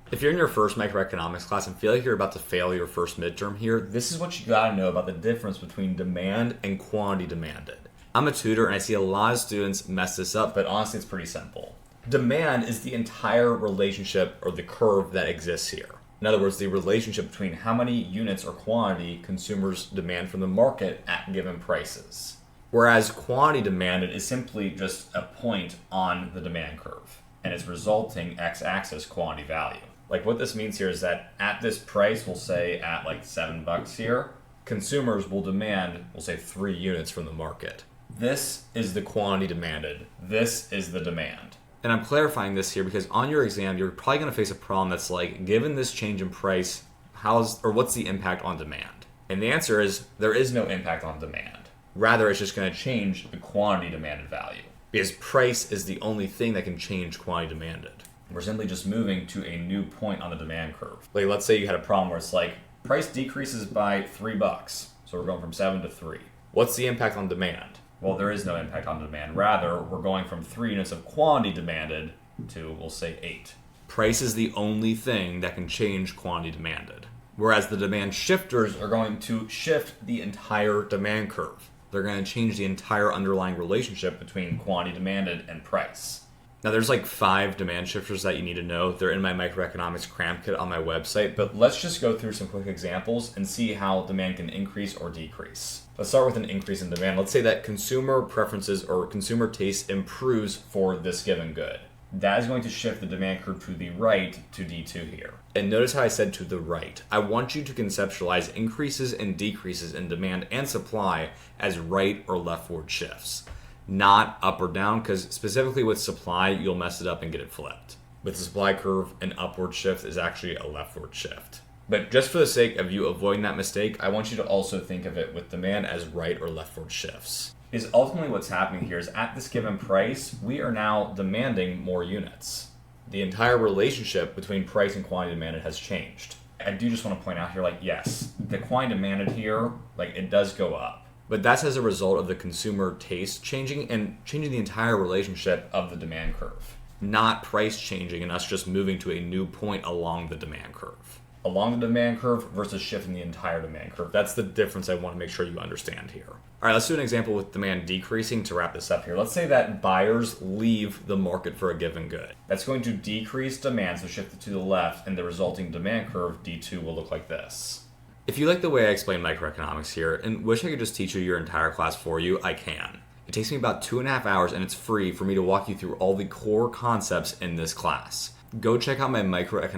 If you're in your first microeconomics class and feel like you're about to fail your first midterm here, this is what you gotta know about the difference between demand and quantity demanded. I'm a tutor and I see a lot of students mess this up, but honestly, it's pretty simple. Demand is the entire relationship or the curve that exists here. In other words, the relationship between how many units or quantity consumers demand from the market at given prices. Whereas quantity demanded is simply just a point on the demand curve, and its resulting x-axis quantity value. Like what this means here is that at this price, we'll say at like $7 here, consumers will demand, we'll say 3 units from the market. This is the quantity demanded. This is the demand. And I'm clarifying this here because on your exam, you're probably going to face a problem that's like, given this change in price, what's the impact on demand? And the answer is there is no impact on demand. Rather, it's just going to change the quantity demanded value because price is the only thing that can change quantity demanded. We're simply just moving to a new point on the demand curve. Like, let's say you had a problem where it's like price decreases by $3. So we're going from 7 to 3. What's the impact on demand? Well, there is no impact on demand. Rather, we're going from 3 units of quantity demanded to, we'll say, 8. Price is the only thing that can change quantity demanded. Whereas the demand shifters are going to shift the entire demand curve. They're going to change the entire underlying relationship between quantity demanded and price. Now, there's like 5 demand shifters that you need to know. They're in my microeconomics cram kit on my website, but let's just go through some quick examples and see how demand can increase or decrease. Let's start with an increase in demand. Let's say that consumer preferences or consumer taste improves for this given good. That is going to shift the demand curve to the right to D2 here. And notice how I said to the right. I want you to conceptualize increases and decreases in demand and supply as right or leftward shifts. Not up or down, because specifically with supply, you'll mess it up and get it flipped. With the supply curve, an upward shift is actually a leftward shift. But just for the sake of you avoiding that mistake, I want you to also think of it with demand as right or leftward shifts. Because ultimately what's happening here is at this given price, we are now demanding more units. The entire relationship between price and quantity demanded has changed. I do just want to point out here, like, yes, the quantity demanded here, like, it does go up. But that's as a result of the consumer taste changing and changing the entire relationship of the demand curve. Not price changing and us just moving to a new point along the demand curve. Along the demand curve versus shifting the entire demand curve. That's the difference I want to make sure you understand here. All right, let's do an example with demand decreasing to wrap this up here. Let's say that buyers leave the market for a given good. That's going to decrease demand, so shift it to the left, and the resulting demand curve, D2, will look like this. If you like the way I explain microeconomics here and wish I could just teach you your entire class for you, I can. It takes me about 2.5 hours and it's free for me to walk you through all the core concepts in this class. Go check out my microeconomics